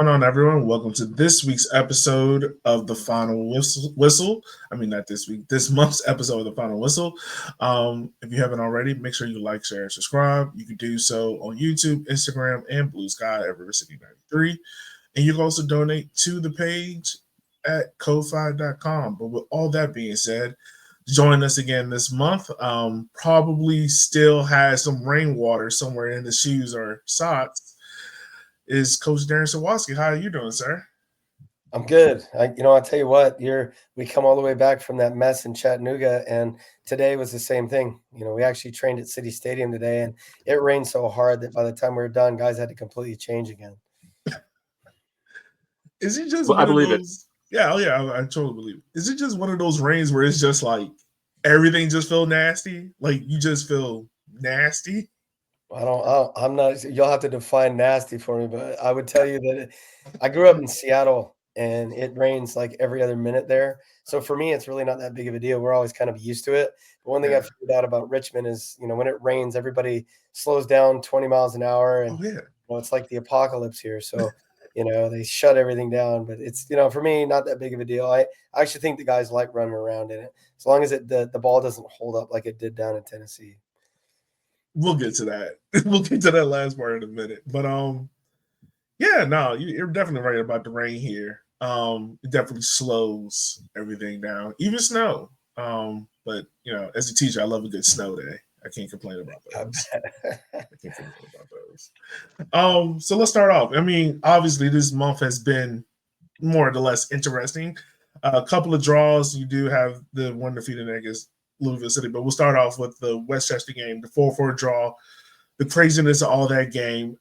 going on, everyone? Welcome to this week's episode of the Final Whistle. I mean, not this week, this month's episode of the Final Whistle. If you haven't already, make sure you like, share, and subscribe. You can do so on YouTube, Instagram, and Blue Sky at River City 93. And you can also donate to the page at ko-fi.com. But with all that being said, join us again this month. Probably still has some rainwater somewhere in the shoes or socks. Is Coach Darren Sawatzky. How are you doing, sir? I'm good. I'll tell you what, we come all the way back from that mess in Chattanooga, and today was the same thing. We actually trained at City Stadium today, and it rained so hard that by the time we were done, guys had to completely change again. Is it just one of those? Yeah, I totally believe it. Is it just one of those rains where it's just like everything just feel nasty? Like you just feel nasty? I'm not, you'll have to define nasty for me, but I would tell you that I grew up in Seattle and it rains like every other minute there. So for me, it's really not that big of a deal. We're always kind of used to it. But one thing I figured out about Richmond is, when it rains, everybody slows down 20 miles an hour. And it's like the apocalypse here. So, they shut everything down. But it's, for me, not that big of a deal. I actually think the guys like running around in it, as long as the ball doesn't hold up like it did down in Tennessee. We'll get to that. We'll get to that last part in a minute. But you're definitely right about the rain here. It definitely slows everything down, even snow. But as a teacher, I love a good snow day. I can't complain about those. So let's start off. I mean, obviously, this month has been more or less interesting. A couple of draws. You do have the one defeated against Louisville City, but we'll start off with the Westchester game, the 4-4 draw, the craziness of all that game.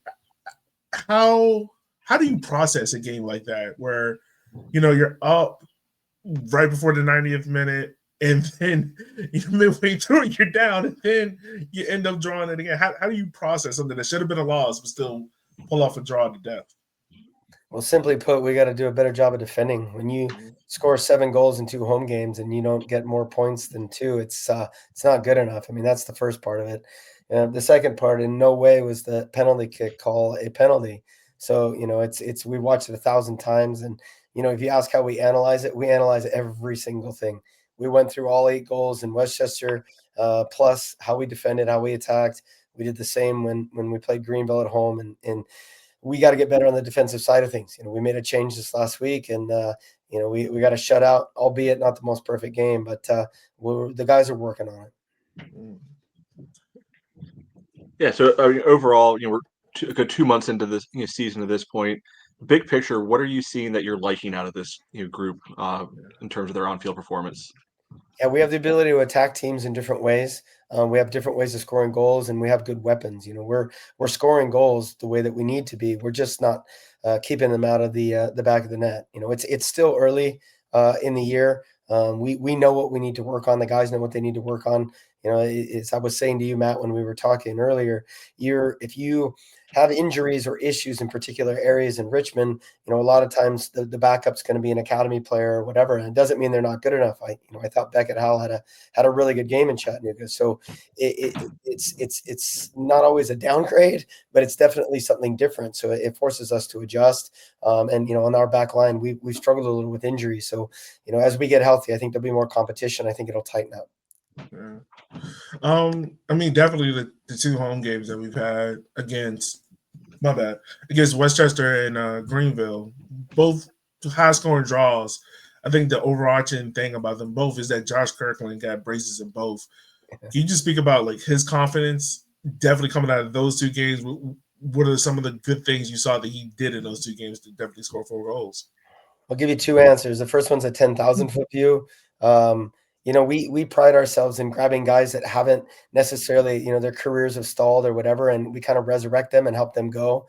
How do you process a game like that where you're up right before the 90th minute and then midway through you're down and then you end up drawing it again? How do you process something that should have been a loss but still pull off a draw to death? Well, simply put, we got to do a better job of defending. When you score 7 goals in 2 home games and you don't get more points than 2, it's not good enough. I mean, that's the first part of it. The second part, in no way was the penalty kick call a penalty. So it's we watched it 1,000 times, and if you ask how we analyze it, we analyze every single thing. We went through all 8 goals in Westchester, plus how we defended, how we attacked. We did the same when we played Greenville at home, and we got to get better on the defensive side of things. We made a change this last week, and we got a shutout, albeit not the most perfect game, but the guys are working on it. Yeah. So overall, we're a good 2 months into this season at this point. Big picture, what are you seeing that you're liking out of this group in terms of their on-field performance? Yeah, we have the ability to attack teams in different ways. We have different ways of scoring goals, and we have good weapons. We're scoring goals the way that we need to be. We're just not keeping them out of the back of the net. It's still early in the year. We know what we need to work on. The guys know what they need to work on. As I was saying to you, Matt, when we were talking earlier, if you have injuries or issues in particular areas in Richmond, a lot of times the backup's going to be an academy player or whatever, and it doesn't mean they're not good enough. I thought Beckett Howell had a really good game in Chattanooga, so it's not always a downgrade, but it's definitely something different. So it forces us to adjust, and on our back line, we've struggled a little with injuries. So as we get healthy, I think there'll be more competition. I think it'll tighten up. Yeah. I mean, definitely the 2 home games that we've had against Westchester and Greenville, both high-scoring draws. I think the overarching thing about them both is that Josh Kirkland got braces in both. Can you just speak about his confidence definitely coming out of those 2 games? What are some of the good things you saw that he did in those 2 games to definitely score 4 goals? I'll give you 2 answers. The first one's a 10,000-foot view. We pride ourselves in grabbing guys that haven't necessarily, their careers have stalled or whatever, and we kind of resurrect them and help them go.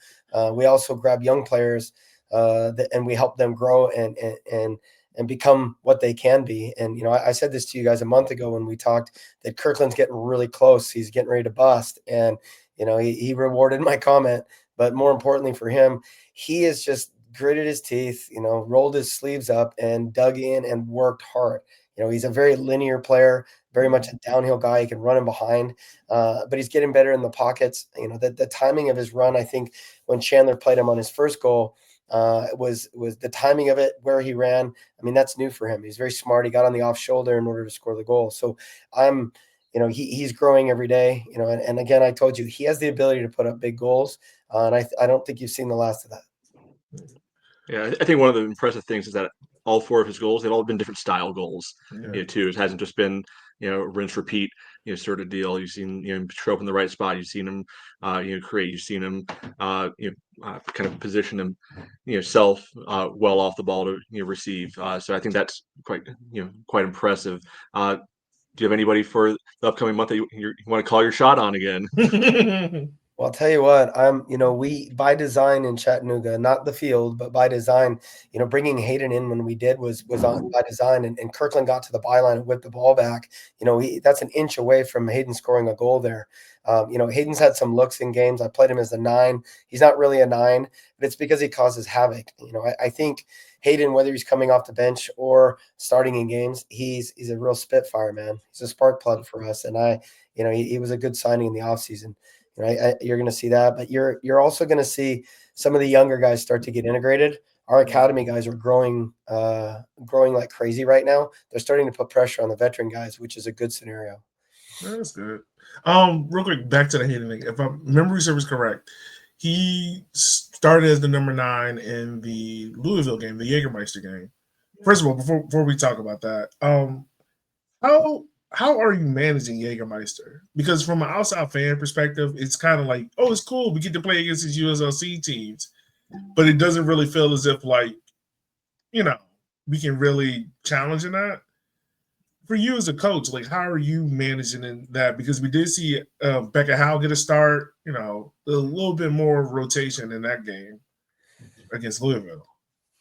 We also grab young players and we help them grow and become what they can be. And, I said this to you guys a month ago when we talked that Kirkland's getting really close. He's getting ready to bust. And, he rewarded my comment. But more importantly for him, he has just gritted his teeth, rolled his sleeves up and dug in and worked hard. He's a very linear player, very much a downhill guy. He can run in behind, but he's getting better in the pockets. The timing of his run, I think when Chandler played him on his first goal, It was the timing of it, where he ran. I mean, that's new for him. He's very smart. He got on the off shoulder in order to score the goal. So he's growing every day, and again, I told you, he has the ability to put up big goals. And I don't think you've seen the last of that. Yeah, I think one of the impressive things is that all 4 of his goals, they've all been different style goals, Yeah. too. It hasn't just been, rinse, repeat, sort of deal. You've seen, him show up in the right spot. You've seen him, create. You've seen him, kind of position him, self well off the ball to, receive. So I think that's quite impressive. Do you have anybody for the upcoming month that you want to call your shot on again? Well, I'll tell you what, we by design in Chattanooga, not the field, but by design, bringing Hayden in when we did was on by design, and Kirkland got to the byline and whipped the ball back. That's an inch away from Hayden scoring a goal there. Hayden's had some looks in games. I played him as a 9. He's not really a 9, but it's because he causes havoc. I think Hayden, whether he's coming off the bench or starting in games, he's a real spitfire, man. He's a spark plug for us, and he was a good signing in the offseason. You're going to see that, but you're also going to see some of the younger guys start to get integrated. Our academy guys are growing like crazy right now. They're starting to put pressure on the veteran guys, which is a good scenario. That's good. Real quick, back to the Hayden thing. If my memory serves correct, he started as the number 9 in the Louisville game, the Jägermeister game. First of all, before we talk about that, how are you managing Jägermeister? Because from an outside fan perspective, it's kind of like, oh, it's cool. We get to play against these USLC teams, but it doesn't really feel as if we can really challenge in that. For you as a coach, how are you managing that? Because we did see Beckett Howell get a start, a little bit more rotation in that game against Louisville.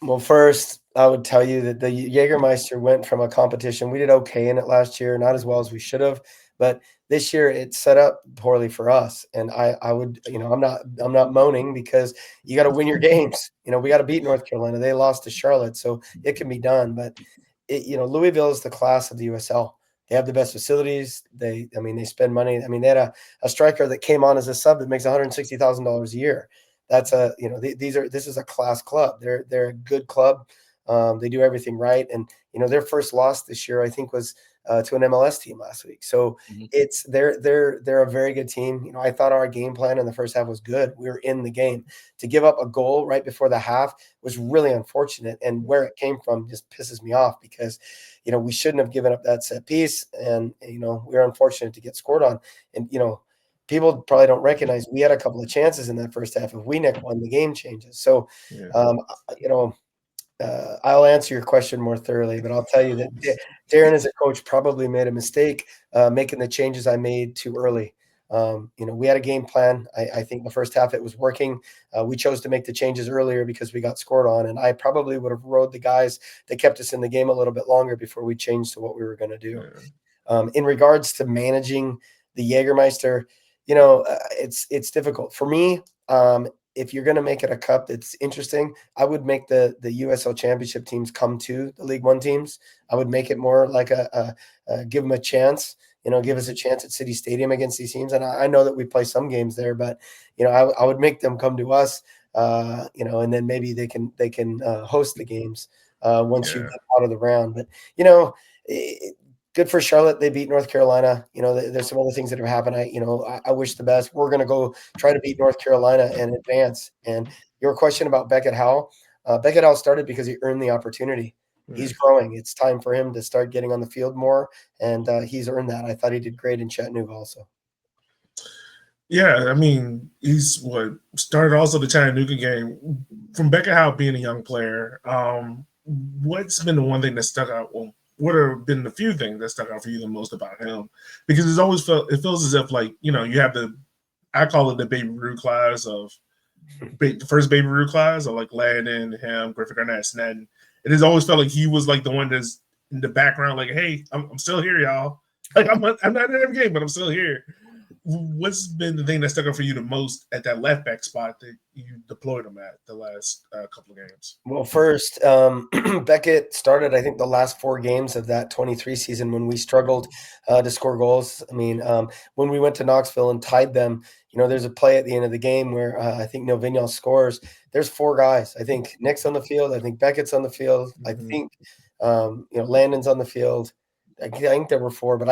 Well, first, I would tell you that the Jägermeister went from a competition. We did okay in it last year, not as well as we should have, but this year it set up poorly for us. And I would, I'm not moaning, because you got to win your games. We got to beat North Carolina. They lost to Charlotte, so it can be done. But Louisville is the class of the USL. They have the best facilities. They spend money. They had a striker that came on as a sub that makes $160,000 a year. That's this is a class club. They're a good club. They do everything right. And, their first loss this year, I think, was to an MLS team last week. So they're a very good team. I thought our game plan in the first half was good. We were in the game. To give up a goal right before the half was really unfortunate. And where it came from just pisses me off, because, we shouldn't have given up that set piece. And, we were unfortunate to get scored on. And, people probably don't recognize we had a couple of chances in that first half. If we nick one, the game changes. So, I'll answer your question more thoroughly, but I'll tell you that Darren, as a coach, probably made a mistake making the changes I made too early. We had a game plan. I think the first half it was working. We chose to make the changes earlier because we got scored on, and I probably would have rode the guys that kept us in the game a little bit longer before we changed to what we were going to do. In regards to managing the Jägermeister, it's difficult for me. If you're going to make it a cup that's interesting, I would make the USL Championship teams come to the League One teams. I would make it more like give them a chance. Give us a chance at City Stadium against these teams. And I know that we play some games there, but I would make them come to us. And then maybe they can host the games once you get out of the round. But good for Charlotte. They beat North Carolina. There's some other things that have happened. I wish the best. We're going to go try to beat North Carolina and advance. And your question about Beckett Howell, Beckett Howell started because he earned the opportunity. He's growing. It's time for him to start getting on the field more, and he's earned that. I thought he did great in Chattanooga also. Yeah, he's started also the Chattanooga game. From Beckett Howell being a young player, what's been the one thing that stuck out? Well, what have been the few things that stuck out for you the most about him? Because it feels as if you have I call it the Baby Ruth class of the first Baby Ruth class of Landon, him, Griffin Garnett, Snedden. It has always felt like he was the one that's in the background, hey, I'm still here, y'all. I'm not in every game, but I'm still here. What's been the thing that stuck out for you the most at that left back spot that you deployed him at the last couple of games? Well, first, Beckett started, I think, the last 4 games of that 23 season when we struggled to score goals. When we went to Knoxville and tied them, there's a play at the end of the game where I think Novignol scores. there's 4 guys. I think Nick's on the field. I think Beckett's on the field. I think, Landon's on the field. I think there were 4, but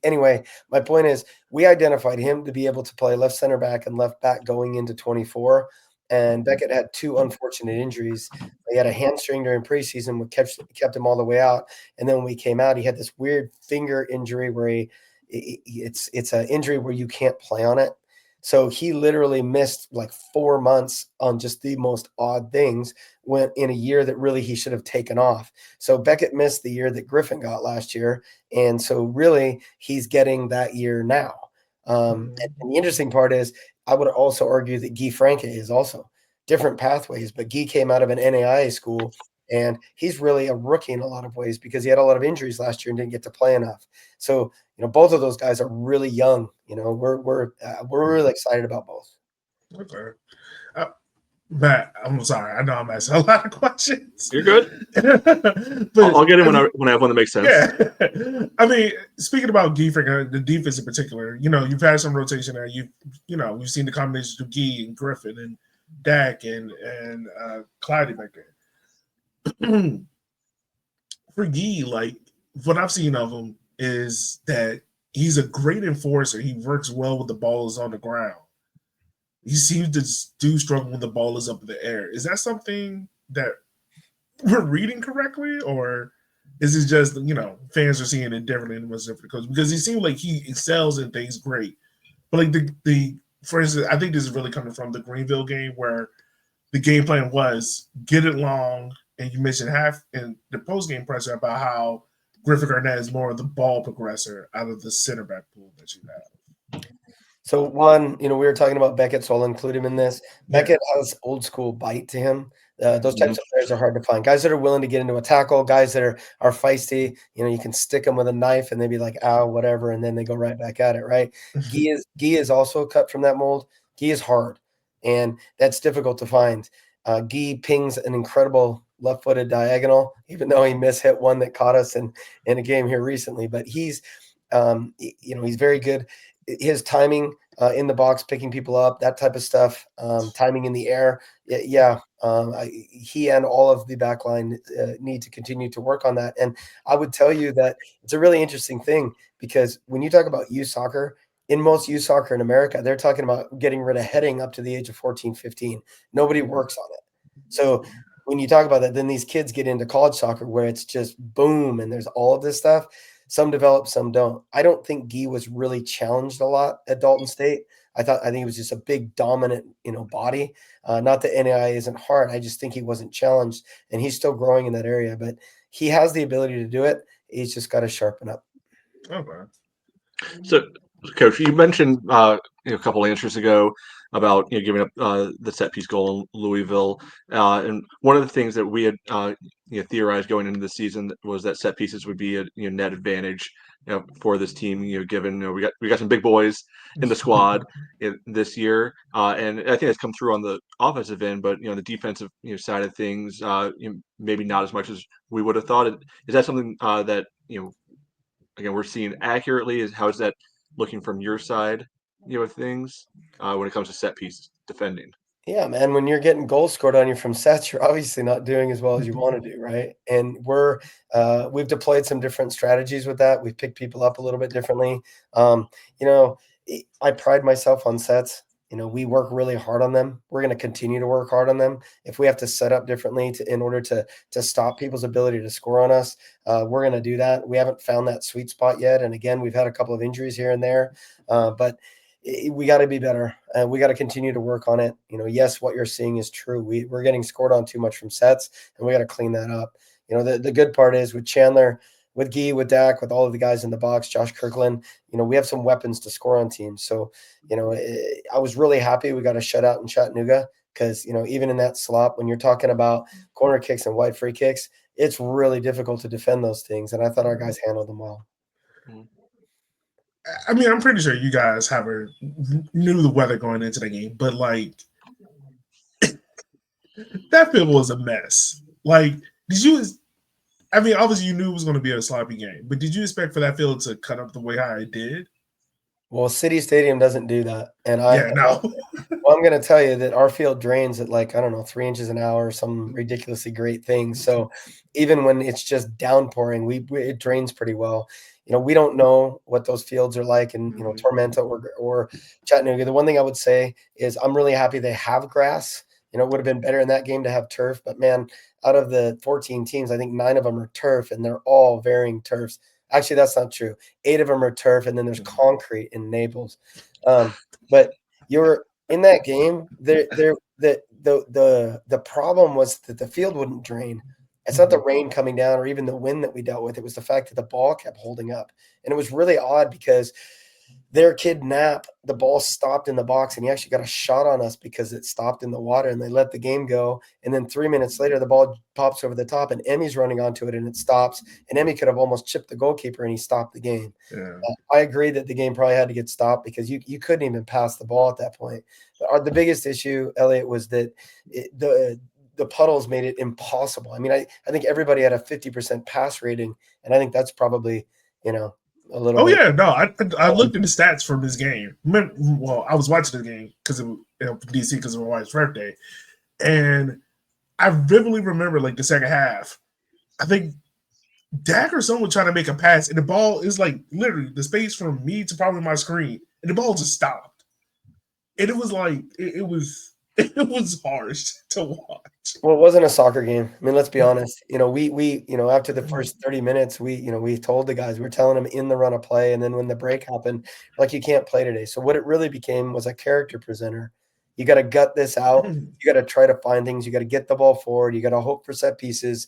anyway, my point is we identified him to be able to play left center back and left back going into 24. And Beckett had 2 unfortunate injuries. He had a hamstring during preseason, which kept him all the way out. And then when we came out, he had this weird finger injury where it's an injury where you can't play on it. So he literally missed like 4 months on just the most odd things when in a year that really he should have taken off. So Beckett missed the year that Griffin got last year. And so really he's getting that year now. And the interesting part is I would also argue that Guy Franke is also different pathways, but Guy came out of an NAIA school and he's really a rookie in a lot of ways because he had a lot of injuries last year and didn't get to play enough. So, both of those guys are really young. We're really excited about both. Okay. Matt, I'm sorry. I know I'm asking a lot of questions. You're good. But I'll get in when I have one that makes sense. Yeah. I mean, speaking about Guy, the defense in particular, you've had some rotation there. We've seen the combinations of Guy and Griffin and Dak and Cloudy back there. For Guy, like what I've seen of him is that he's a great enforcer. He works well with the ball is on the ground. He seems to do struggle when the ball is up in the air. Is that something that we're reading correctly, or is it just fans are seeing it differently than what's different coach? Because he seems like he excels in things great, but like the for instance, I think this is really coming from the Greenville game where the game plan was get it long, and you mentioned half in the post game presser about how Griffin Garnett is more of the ball progressor out of the center back pool that you have. So one, we were talking about Beckett, so I'll include him in this. Yeah. Beckett has old school bite to him. Those types of players are hard to find. Guys that are willing to get into a tackle, guys that are feisty. You can stick them with a knife and they'd be like, ow, whatever, and then they go right back at it, right? Guy is also cut from that mold. Guy is hard, and that's difficult to find. Guy pings an incredible left-footed diagonal, even though he mishit one that caught us in a game here recently. But he's very good. His timing in the box, picking people up, that type of stuff, timing in the air. He and all of the backline need to continue to work on that. And I would tell you that it's a really interesting thing because when you talk about youth soccer, in most youth soccer in America, they're talking about getting rid of heading up to the age of 14, 15. Nobody works on it. So when you talk about that, then these kids get into college soccer where it's just boom and there's all of this stuff. Some develop, some don't. I don't think Guy was really challenged a lot at Dalton State. I think he was just a big dominant, body. Not that NAI isn't hard. I just think he wasn't challenged, and he's still growing in that area. But he has the ability to do it. He's just got to sharpen up. Okay. So, Coach, you mentioned a couple answers ago about giving up the set piece goal in Louisville, and one of the things that we had theorized going into the season was that set pieces would be a net advantage for this team. Given we got some big boys in the squad this year, and I think that's come through on the offensive end, but the defensive side of things, maybe not as much as we would have thought. Is that something that again we're seeing accurately? How is that looking from your side, of things when it comes to set pieces defending? Yeah, man, when you're getting goals scored on you from sets, you're obviously not doing as well as you want to do, right? And we've deployed some different strategies with that. We've picked people up a little bit differently. I pride myself on sets. We work really hard on them. We're going to continue to work hard on them. If we have to set up differently in order to stop people's ability to score on us, we're going to do that. We haven't found that sweet spot yet. And again, we've had a couple of injuries here and there, but we got to be better. We got to continue to work on it. Yes, what you're seeing is true. We're getting scored on too much from sets, and we got to clean that up. The good part is with Chandler, with Guy, with Dak, with all of the guys in the box, Josh Kirkland, we have some weapons to score on teams. So, I was really happy we got a shutout in Chattanooga because, even in that slop, when you're talking about corner kicks and wide free kicks, it's really difficult to defend those things. And I thought our guys handled them well. I mean, I'm pretty sure you guys knew the weather going into the game, but like that field was a mess. Like, obviously you knew it was going to be a sloppy game, but did you expect for that field to cut up the way how it did? Well, City Stadium doesn't do that, and No. well, I'm going to tell you that our field drains at like, I don't know, 3 inches an hour, some ridiculously great thing. So even when it's just downpouring, it drains pretty well. We don't know what those fields are like in, Tormenta or Chattanooga. The one thing I would say is I'm really happy they have grass. It would have been better in that game to have turf, but man, out of the 14 teams, I think 9 of them are turf, and they're all varying turfs. Actually, that's not true. 8 of them are turf, and then there's concrete in Naples. But you're in that game, the problem was that the field wouldn't drain. It's not the rain coming down or even the wind that we dealt with. It was the fact that the ball kept holding up. And it was really odd because their kid Knapp, the ball stopped in the box, and he actually got a shot on us because it stopped in the water, and they let the game go. And then 3 minutes later, the ball pops over the top, and Emmy's running onto it, and it stops. And Emmy could have almost chipped the goalkeeper, and he stopped the game. Yeah. I agree that the game probably had to get stopped because you couldn't even pass the ball at that point. But the biggest issue, Elliot, was that the puddles made it impossible. I mean, I think everybody had a 50% pass rating, and I think that's probably, a little bit. Yeah, no, I looked at the stats from this game. Well, I was watching the game because it was DC because of my wife's birthday, and I vividly remember like the second half. I think Dak or someone trying to make a pass, and the ball is like literally the space from me to probably my screen, and the ball just stopped. And it was like it was harsh to watch. Well, it wasn't a soccer game. I mean, let's be honest. We after the first 30 minutes, we told the guys, we were telling them in the run of play, and then when the break happened, like, you can't play today. So what it really became was a character presenter. You got to gut this out. You got to try to find things. You got to get the ball forward. You got to hope for set pieces.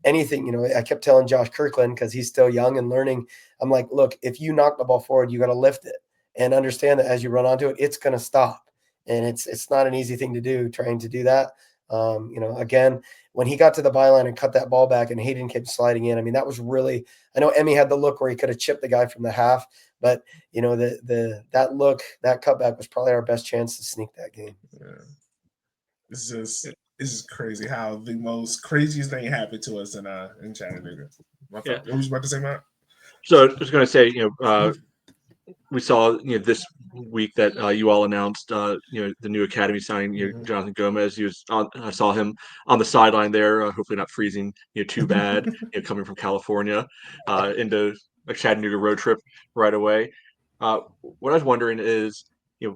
Anything. I kept telling Josh Kirkland, because he's still young and learning. I'm like, look, if you knock the ball forward, you got to lift it and understand that as you run onto it, it's going to stop. And it's not an easy thing to do, trying to do that. Again, when he got to the byline and cut that ball back and Hayden kept sliding in, I mean, that was really, I know Emmy had the look where he could have chipped the guy from the half, but that look, that cutback was probably our best chance to sneak that game. Yeah. It's just crazy how the most craziest thing happened to us in Chattanooga. What was you about to say, Matt? So I was going to say, we saw this week that you all announced the new academy signing, Jonathan Gomez. I saw him on the sideline there, hopefully not freezing too bad, coming from California into a Chattanooga road trip right away. What I was wondering is,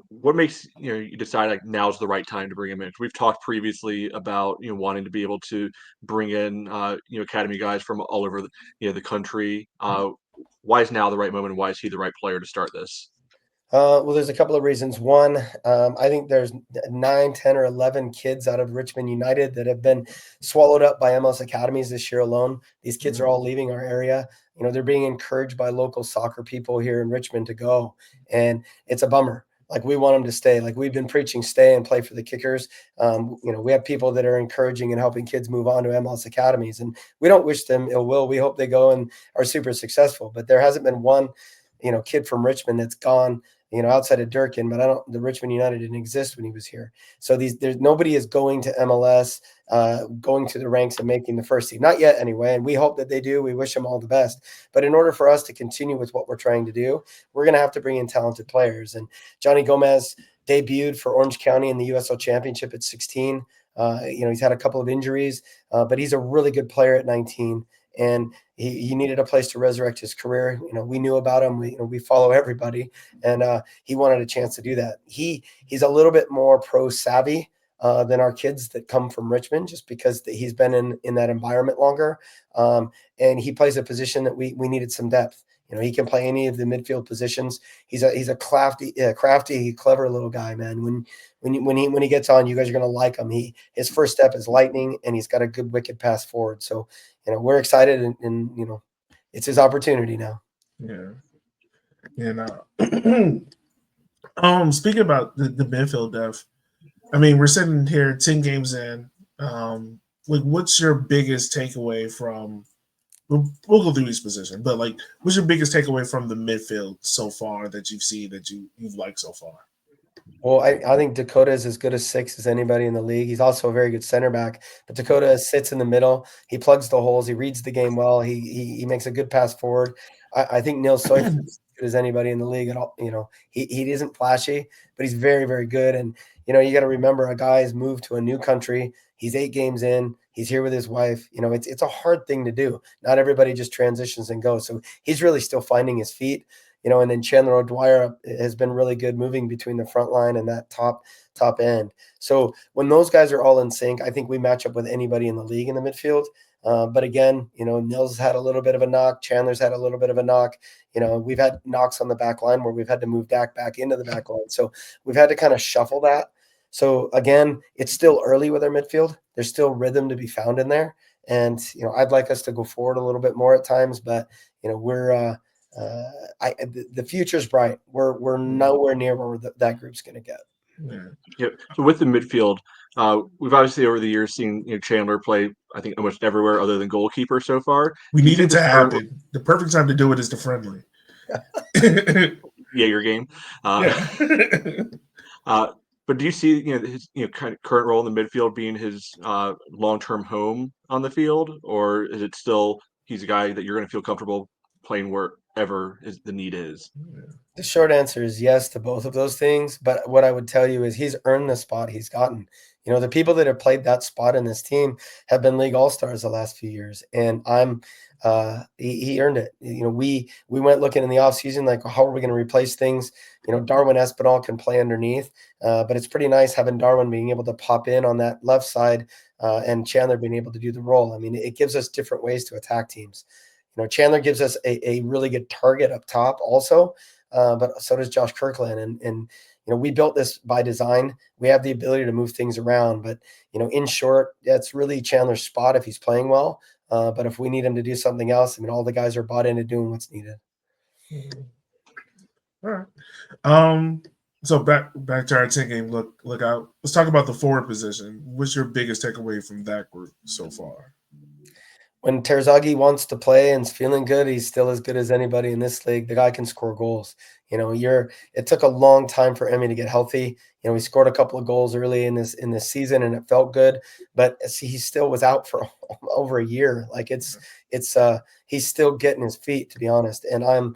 what makes you decide like now's the right time to bring him in? We've talked previously about wanting to be able to bring in academy guys from all over the country. Why is now the right moment? And why is he the right player to start this? Well, there's a couple of reasons. One, I think there's 9, 10, or 11 kids out of Richmond United that have been swallowed up by MLS academies this year alone. These kids are all leaving our area. They're being encouraged by local soccer people here in Richmond to go, and it's a bummer. Like, we want them to stay. Like, we've been preaching stay and play for the Kickers. We have people that are encouraging and helping kids move on to MLS academies, and we don't wish them ill will. We hope they go and are super successful, but there hasn't been one, kid from Richmond that's gone, outside of Durkin, but the Richmond United didn't exist when he was here. So there's nobody is going to MLS, going to the ranks and making the first team. Not yet anyway. And we hope that they do. We wish them all the best. But in order for us to continue with what we're trying to do, we're going to have to bring in talented players. And Johnny Gomez debuted for Orange County in the USL Championship at 16. He's had a couple of injuries, but he's a really good player at 19. And he needed a place to resurrect his career. We knew about him. We follow everybody, and he wanted a chance to do that. He's a little bit more pro savvy than our kids that come from Richmond, just because he's been in that environment longer. And he plays a position that we needed some depth. He can play any of the midfield positions. He's a crafty, clever little guy, man. When he gets on, you guys are going to like him. His first step is lightning, and he's got a good wicked pass forward. So, we're excited, and it's his opportunity now. Yeah. Speaking about the midfield depth, I mean, we're sitting here 10 games in. What's your biggest takeaway from? We'll go through each position, but what's your biggest takeaway from the midfield so far that you've seen that you've liked so far? Well, I think Dakota is as good a 6 as anybody in the league. He's also a very good center back, but Dakota sits in the middle. He plugs the holes. He reads the game well. He makes a good pass forward. I think Nils Seufert is as good as anybody in the league at all. He isn't flashy, but he's very, very good. And, you got to remember, a guy's moved to a new country. He's 8 games in. He's here with his wife. It's a hard thing to do. Not everybody just transitions and goes. So he's really still finding his feet. And then Chandler O'Dwyer has been really good moving between the front line and that top end. So when those guys are all in sync, I think we match up with anybody in the league in the midfield. But again, Nils had a little bit of a knock. Chandler's had a little bit of a knock. We've had knocks on the back line where we've had to move Dak back into the back line. So we've had to kind of shuffle that. So again, it's still early with our midfield. There's still rhythm to be found in there. And, I'd like us to go forward a little bit more at times, but, we're the future's bright. We're nowhere near where that group's going to get. Yeah. So with the midfield, we've obviously over the years seen Chandler play, I think, almost everywhere other than goalkeeper so far. We need it to happen. The perfect time to do it is the friendly. Yeah, your game. But do you see his kind of current role in the midfield being his long-term home on the field, or is it still he's a guy that you're going to feel comfortable playing wherever the need is? The short answer is yes to both of those things. But what I would tell you is he's earned the spot he's gotten. The people that have played that spot in this team have been league all-stars the last few years. And he earned it. We went looking in the offseason, like, how are we going to replace things? Darwin Espinal can play underneath, but it's pretty nice having Darwin being able to pop in on that left side and Chandler being able to do the role. I mean, it gives us different ways to attack teams. Chandler gives us a really good target up top also, but so does Josh Kirkland. And we built this by design. We have the ability to move things around, but, in short, that's really Chandler's spot if he's playing well. But if we need him to do something else, all the guys are bought into doing what's needed. All right. So back to our 10-game look out. Let's talk about the forward position. What's your biggest takeaway from that group so far? When Terzaghi wants to play and is feeling good, he's still as good as anybody in this league. The guy can score goals. It took a long time for Emmy to get healthy. He scored a couple of goals early in this season, and it felt good. But he still was out for over a year. Like he's still getting his feet, to be honest. And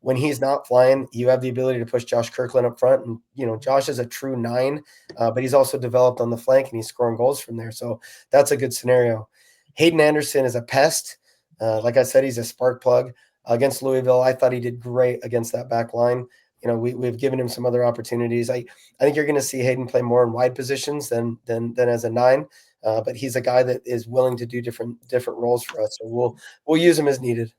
when he's not flying, you have the ability to push Josh Kirkland up front. And, Josh is a true 9, but he's also developed on the flank and he's scoring goals from there. So that's a good scenario. Hayden Anderson is a pest. Like I said, he's a spark plug. Against Louisville, I thought he did great against that back line. We've given him some other opportunities. I think you're going to see Hayden play more in wide positions than as a 9. But he's a guy that is willing to do different roles for us. So we'll use him as needed.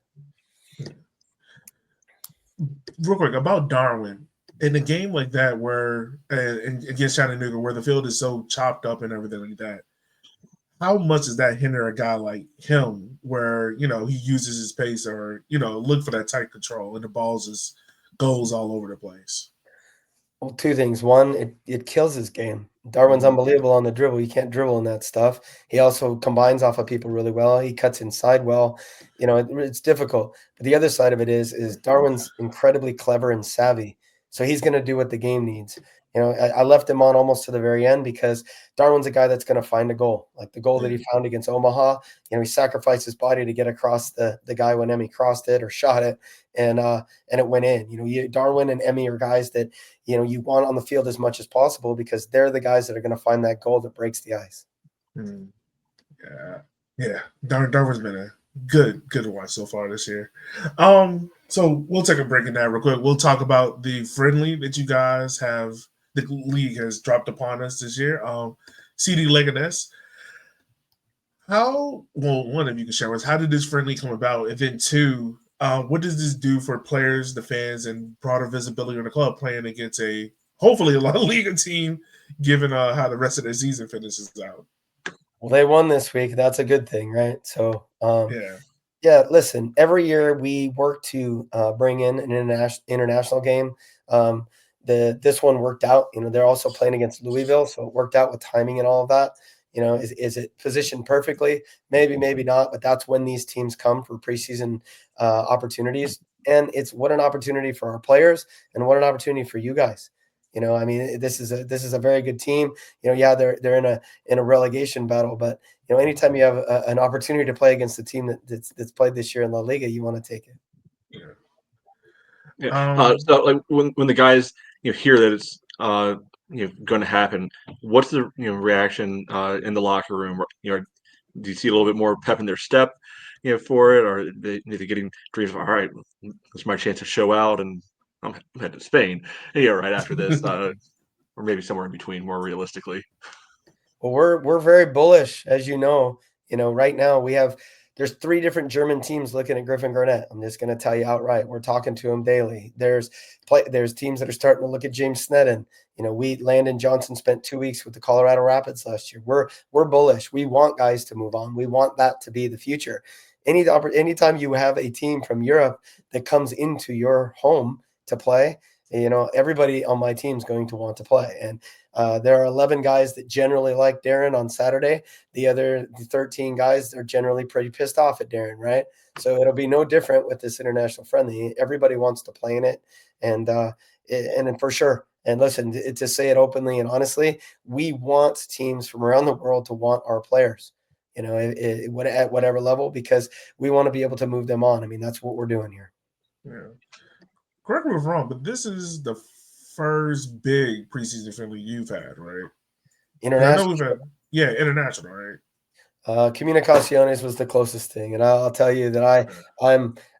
Real quick about Darwin. In a game like that where against Chattanooga, where the field is so chopped up and everything like that, how much does that hinder a guy like him where, he uses his pace or, look for that tight control and the ball just goes all over the place? Well, 2 things. One, it kills his game. Darwin's unbelievable on the dribble. You can't dribble in that stuff. He also combines off of people really well. He cuts inside well. It's difficult. But the other side of it is Darwin's incredibly clever and savvy. So he's going to do what the game needs. I left him on almost to the very end because Darwin's a guy that's going to find a goal. Like the goal that he found against Omaha, he sacrificed his body to get across the guy when Emmy crossed it or shot it, and it went in. Darwin and Emmy are guys that, you want on the field as much as possible because they're the guys that are going to find that goal that breaks the ice. Yeah. Darwin's been a good watch so far this year. So we'll take a break in that real quick. We'll talk about the friendly that you guys have. The league has dropped upon us this year. CD Leganés. One of you can share with us, how did this friendly come about? And then 2, what does this do for players, the fans, and broader visibility of the club playing against hopefully a La Liga team, given how the rest of the season finishes out? Well, they won this week. That's a good thing, right? So, yeah, listen, every year we work to bring in an international game. This one worked out. They're also playing against Louisville, so it worked out with timing and all of that. Is it positioned perfectly? Maybe not, but that's when these teams come for preseason opportunities. And it's what an opportunity for our players and what an opportunity for you guys. This is a very good team. They're in a relegation battle, but anytime you have an opportunity to play against the team that's played this year in La Liga, you want to take it. Yeah. So like when the guys hear that it's going to happen, what's the reaction in the locker room? Do you see a little bit more pep in their step, for it, or they getting dreams of, all right, this is my chance to show out, and I'm headed to Spain, right after this, or maybe somewhere in between, more realistically. Well, we're very bullish, as you know. Right now there's 3 different German teams looking at Griffin Garnett. I'm just going to tell you outright. We're talking to him daily. There's teams that are starting to look at James Sneddon. Landon Johnson spent 2 weeks with the Colorado Rapids last year. We're bullish. We want guys to move on. We want that to be the future. Anytime you have a team from Europe that comes into your home to play, everybody on my team is going to want to play. And there are 11 guys that generally like Darren on Saturday. The other 13 guys are generally pretty pissed off at Darren, right? So it'll be no different with this international friendly. Everybody wants to play in it, and for sure. And listen, to say it openly and honestly, we want teams from around the world to want our players, at whatever level, because we want to be able to move them on. I mean, that's what we're doing here. Yeah. Correct me if I'm wrong, but this is the first big preseason friendly you've had, right? International. I know we've had, international, right? Comunicaciones was the closest thing, and I'll tell you that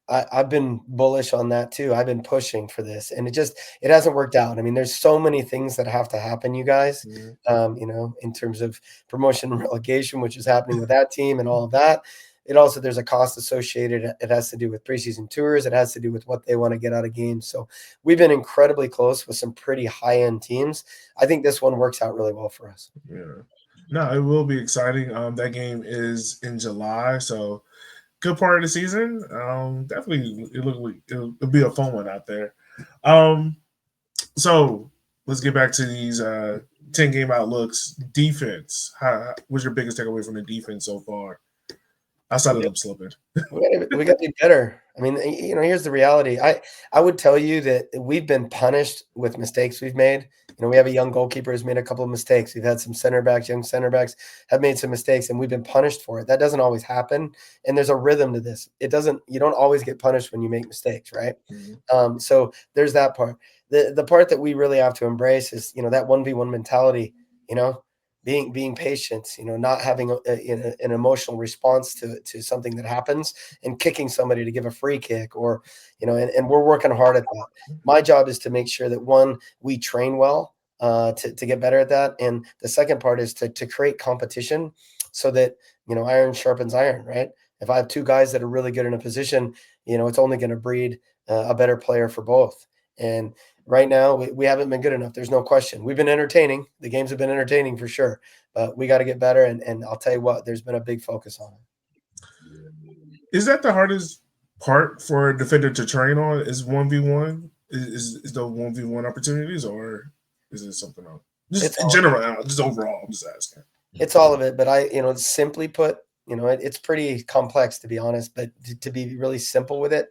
I've been bullish on that too. I've been pushing for this, and it hasn't worked out. I mean, there's so many things that have to happen, you guys. In terms of promotion and relegation, which is happening with that team and all of that. There's a cost associated. It has to do with preseason tours. It has to do with what they want to get out of games. So we've been incredibly close with some pretty high-end teams. I think this one works out really well for us. Yeah. No, it will be exciting. That game is in July, so good part of the season. Definitely, it'll be a fun one out there. So let's get back to these 10-game outlooks. Defense. What's your biggest takeaway from the defense so far? Outside of them slipping. We got to be better. I mean, here's the reality. I would tell you that we've been punished with mistakes we've made. We have a young goalkeeper who's made a couple of mistakes. We've had some young center backs have made some mistakes, and we've been punished for it. That doesn't always happen, and there's a rhythm to this. You don't always get punished when you make mistakes, right? Mm-hmm. So there's that part. The part that we really have to embrace is, that 1v1 mentality, being patient, not having an emotional response to something that happens and kicking somebody to give a free kick, or, and we're working hard at that. My job is to make sure that, one, we train well to get better at that. And the second part is to create competition so that, iron sharpens iron, right? If I have 2 guys that are really good in a position, it's only going to breed a better player for both. And right now, we haven't been good enough. There's no question. We've been entertaining. The games have been entertaining for sure. But we got to get better. And I'll tell you what, there's been a big focus on it. Is that the hardest part for a defender to train on? Is 1v1? Is the 1v1 opportunities, or is it something else? Just in general, just overall, I'm just asking. It's all of it. But simply put, it's pretty complex, to be honest. But to be really simple with it,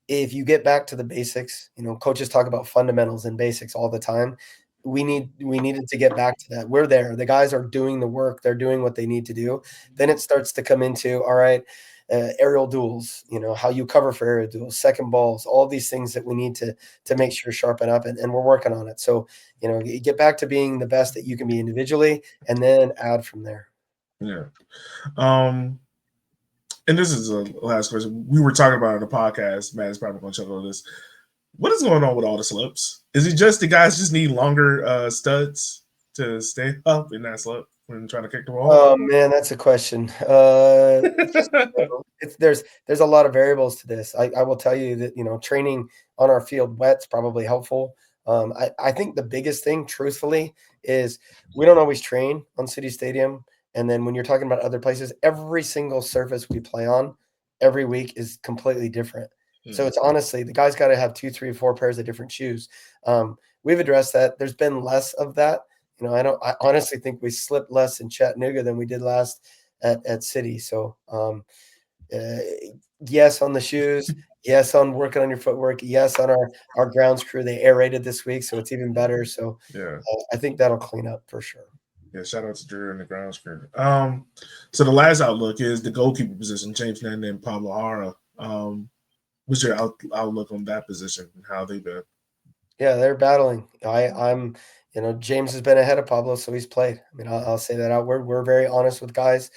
if you get back to the basics, coaches talk about fundamentals and basics all the time. We needed to get back to that. We're there. The guys are doing the work. They're doing what they need to do. Then it starts to come into, all right, aerial duels, how you cover for aerial duels, second balls, all these things that we need to make sure sharpen up, and we're working on it. So, you get back to being the best that you can be individually, and then add from there. Yeah. And this is the last question. We were talking about it on the podcast. Matt is probably going to check on this. What is going on with all the slips? Is it just the guys just need longer studs to stay up and not slip when trying to kick the ball? Oh man, that's a question. There's a lot of variables to this. I will tell you that training on our field wet's probably helpful. I think the biggest thing, truthfully, is we don't always train on City Stadium. And then when you're talking about other places, every single surface we play on every week is completely different. So it's honestly, the guys got to have 2, 3, 4 pairs of different shoes. We've addressed that. There's been less of that. I honestly think we slipped less in Chattanooga than we did last at City. So yes, on the shoes. Yes, on working on your footwork. Yes, on our grounds crew. They aerated this week, so it's even better. So yeah, I think that'll clean up for sure. Yeah, shout out to Drew and the ground crew. So the last outlook is the goalkeeper position, James Nanden and Pablo Hara. what's your outlook on that position and how they've been? Yeah, they're battling. I'm, James has been ahead of Pablo, so he's played. I mean, I'll say that out. We're very honest with guys.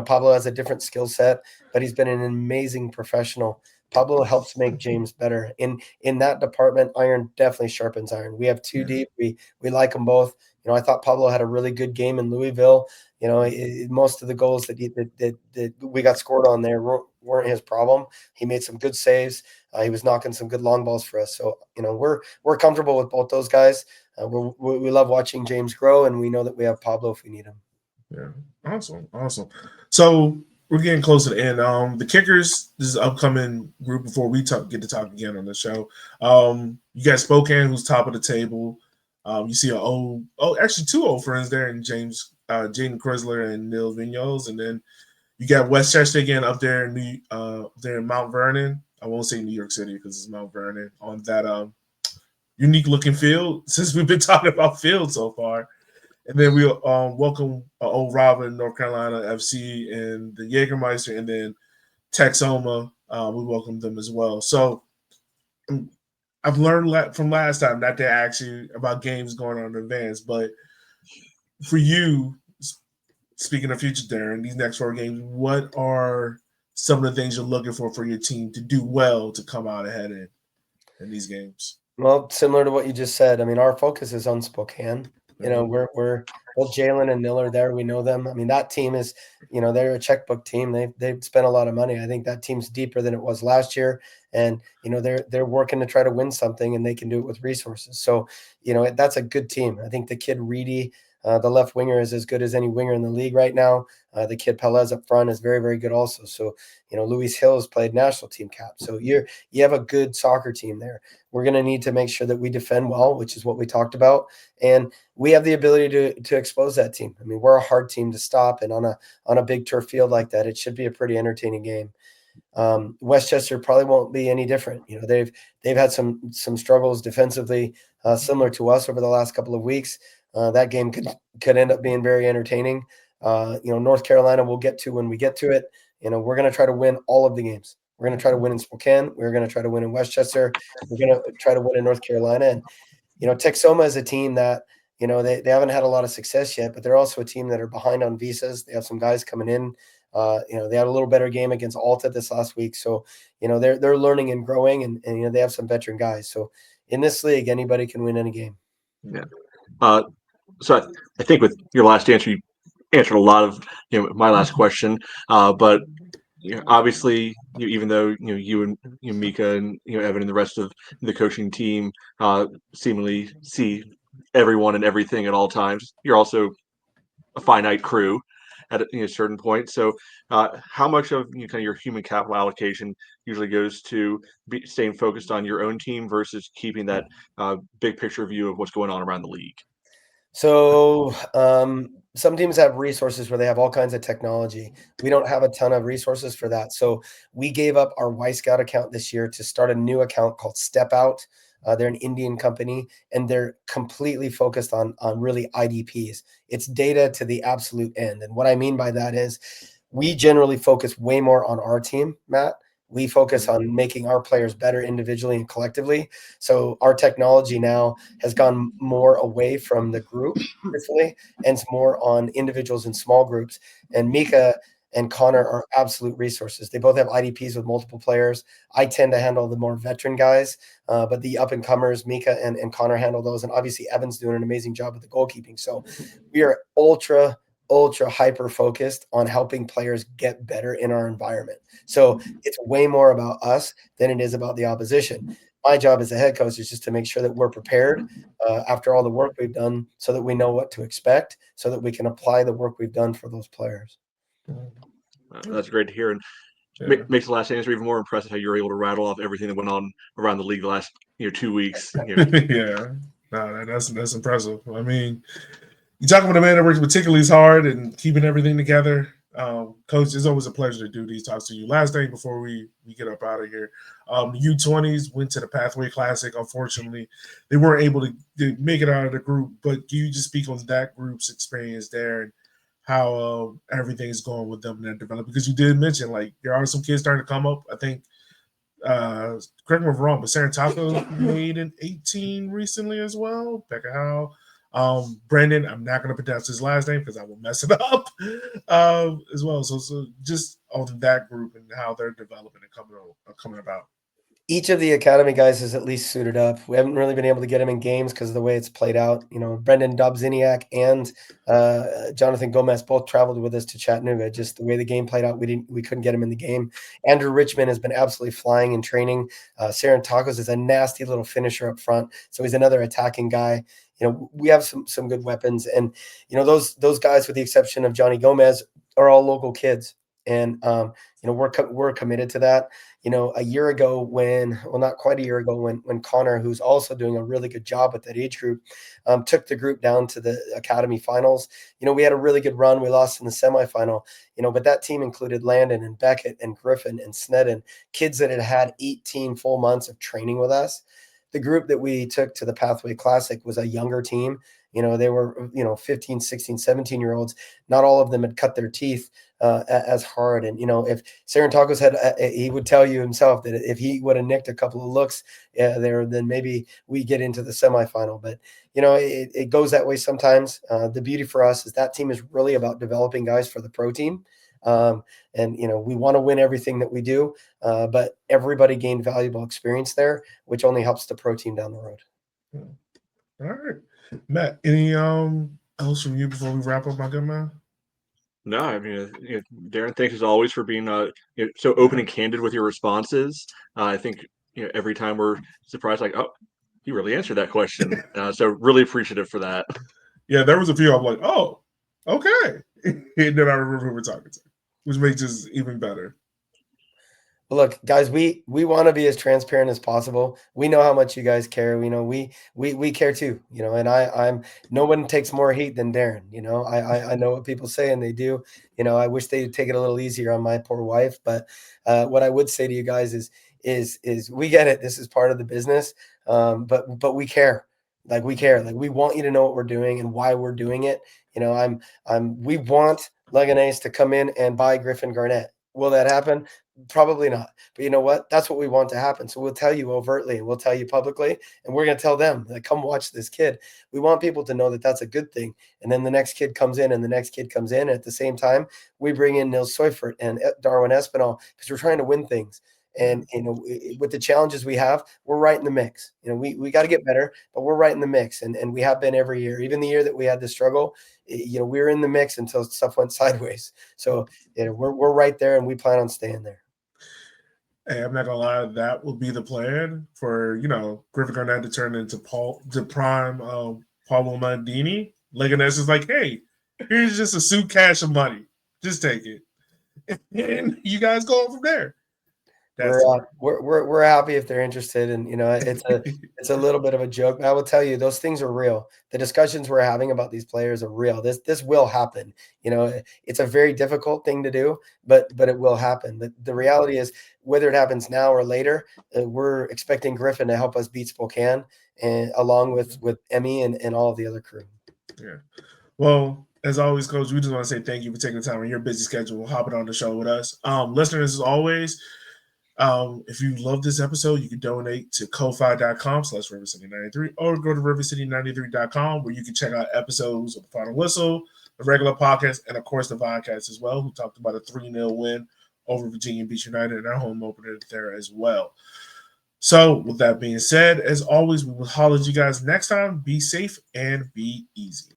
Pablo has a different skill set, but he's been an amazing professional. Pablo helps make James better. In that department, iron definitely sharpens iron. We have two deep. We like them both. I thought Pablo had a really good game in Louisville. Most of the goals that we got scored on there weren't his problem. He made some good saves. He was knocking some good long balls for us. So we're comfortable with both those guys. We love watching James grow, and we know that we have Pablo if we need him. Yeah, awesome. So we're getting close to the end. The Kickers, this is an upcoming group before we get to talk again on the show. You got Spokane, who's top of the table. You see actually two old friends there, in Jaden Chrysler and Nils Vignos, and then you got Westchester again up there in Mount Vernon. I won't say New York City because it's Mount Vernon on that unique looking field. Since we've been talking about field so far. And then we welcome Old Robin, North Carolina FC, and the Jägermeister, and then Texoma. We welcome them as well. So I've learned from last time not to ask you about games going on in advance, but for you, speaking of future, Darren, these next 4 games, what are some of the things you're looking for your team to do well to come out ahead in these games? Well, similar to what you just said, I mean, our focus is on Spokane. We're both Jalen and Nil are there. We know them. I mean, that team is, they're a checkbook team. They've spent a lot of money. I think that team's deeper than it was last year, and they're working to try to win something, and they can do it with resources. So, that's a good team. I think the kid Reedy, the left winger, is as good as any winger in the league right now. The kid Pelez up front is very, very good also. So, Luis Hill has played national team cap. So you have a good soccer team there. We're going to need to make sure that we defend well, which is what we talked about. And we have the ability to expose that team. I mean, we're a hard team to stop. And on a big turf field like that, it should be a pretty entertaining game. Westchester probably won't be any different. They've had some struggles defensively, similar to us over the last couple of weeks. That game could end up being very entertaining. North Carolina we'll get to when we get to it. We're going to try to win all of the games. We're going to try to win in Spokane. We're going to try to win in Westchester. We're going to try to win in North Carolina. And, Texoma is a team that, they haven't had a lot of success yet, but they're also a team that are behind on visas. They have some guys coming in. They had a little better game against Alta this last week. So, they're learning and growing, and they have some veteran guys. So in this league, anybody can win any game. Yeah. So I think with your last answer, you answered a lot of my last question. But obviously, even though you and Mika and Evan and the rest of the coaching team seemingly see everyone and everything at all times, you're also a finite crew at a certain point. So, how much of kind of your human capital allocation usually goes to staying focused on your own team versus keeping that big picture view of what's going on around the league? So some teams have resources where they have all kinds of technology. We don't have a ton of resources for that. So we gave up our Y Scout account this year to start a new account called Step Out. They're an Indian company, and they're completely focused on really IDPs. It's data to the absolute end. And what I mean by that is we generally focus way more on our team, Matt. We focus on making our players better individually and collectively. So our technology now has gone more away from the group, truthfully, and it's more on individuals in small groups. And Mika and Connor are absolute resources. They both have IDPs with multiple players. I tend to handle the more veteran guys, but the up-and-comers, Mika and Connor handle those. And obviously Evan's doing an amazing job with the goalkeeping. So we are ultra hyper focused on helping players get better in our environment. So it's way more about us than it is about the opposition. My job as a head coach is just to make sure that we're prepared after all the work we've done so that we know what to expect so that we can apply the work we've done for those players. That's great to hear. And makes the last answer even more impressive how you're able to rattle off everything that went on around the league the last 2 weeks. Yeah, no, that's impressive. I mean, you talk about a man that works particularly hard and keeping everything together. Coach, it's always a pleasure to do these talks to you. Last thing before we get up out of here, the U20s went to the Pathway Classic. Unfortunately, they weren't able to make it out of the group. But can you just speak on that group's experience there and how everything is going with them and their development? Because you did mention there are some kids starting to come up. I think correct me if I'm wrong, but Taco made an 18 recently as well. Beckett Howell. Brandon, I'm not going to pronounce his last name because I will mess it up as well. So just on that group and how they're developing and coming about. Each of the academy guys is at least suited up. We haven't really been able to get him in games because of the way it's played out. You know, Brendan Dobziniak and Jonathan Gomez both traveled with us to Chattanooga. Just the way the game played out, we couldn't get him in the game. Andrew Richmond has been absolutely flying in training. Saren Tacos is a nasty little finisher up front, so he's another attacking guy. You know, we have some good weapons, and you know those guys, with the exception of Johnny Gomez, are all local kids, and you know we're committed to that. You know, a year ago not quite a year ago, when Connor, who's also doing a really good job with that age group, took the group down to the academy finals. You know, we had a really good run. We lost in the semifinal, you know, but that team included Landon and Beckett and Griffin and Snedden, kids that had 18 full months of training with us. The group that we took to the Pathway Classic was a younger team. You know, they were, 15, 16, 17-year-olds. Not all of them had cut their teeth as hard. And, you know, if Saren Tacos he would tell you himself that if he would have nicked a couple of looks there, then maybe we get into the semifinal. But, you know, it goes that way sometimes. The beauty for us is that team is really about developing guys for the pro team. And, you know, we want to win everything that we do, but everybody gained valuable experience there, which only helps the pro team down the road. All right. Matt, any else from you before we wrap up, my good man? No, I mean, Darren, thanks as always for being so open and candid with your responses. I think every time we're surprised, like, oh, he really answered that question. So really appreciative for that. Yeah, there was a few I'm like, oh, okay. And then I remember who we're talking to, which makes us even better. Look, guys, we want to be as transparent as possible. We know how much you guys care. We know we care too, you know, and I'm no one takes more heat than Darren. You know, I know what people say and they do. You know, I wish they'd take it a little easier on my poor wife. But what I would say to you guys is we get it. This is part of the business. But we care. Like we care. Like we want you to know what we're doing and why we're doing it. You know, we want Leganés to come in and buy Griffin Garnett. Will that happen? Probably not. But you know what? That's what we want to happen. So we'll tell you overtly and we'll tell you publicly, and we're going to tell them, like, come watch this kid. We want people to know that that's a good thing. And then the next kid comes in and the next kid comes in. At the same time, we bring in Nils Seufert and Darwin Espinal because we're trying to win things. And, you know, with the challenges we have, we're right in the mix. You know, we got to get better, but we're right in the mix. And we have been every year. Even the year that we had the struggle, you know, we were in the mix until stuff went sideways. So, you know, we're right there and we plan on staying there. Hey, I'm not gonna lie, that will be the plan for Griffin Garnett to turn into prime Paulo Maldini. Leganés is like, hey, here's just a suitcase of money, just take it, and you guys go from there. We're happy if they're interested, and you know it's a little bit of a joke. But I will tell you, those things are real. The discussions we're having about these players are real. This will happen. You know, it's a very difficult thing to do, but it will happen. But the reality is, whether it happens now or later, we're expecting Griffin to help us beat Spokane, and along with Emmy and all of the other crew. Yeah. Well, as always, Coach, we just want to say thank you for taking the time on your busy schedule, hopping on the show with us. Listeners, as always, if you love this episode, you can donate to ko-fi.com/RiverCity93 or go to RiverCity93.com where you can check out episodes of the Final Whistle, the regular podcast, and of course the podcast as well, who talked about a 3-0 win over Virginia Beach United and our home opener there as well. So with that being said, as always, we will holler at you guys next time. Be safe and be easy.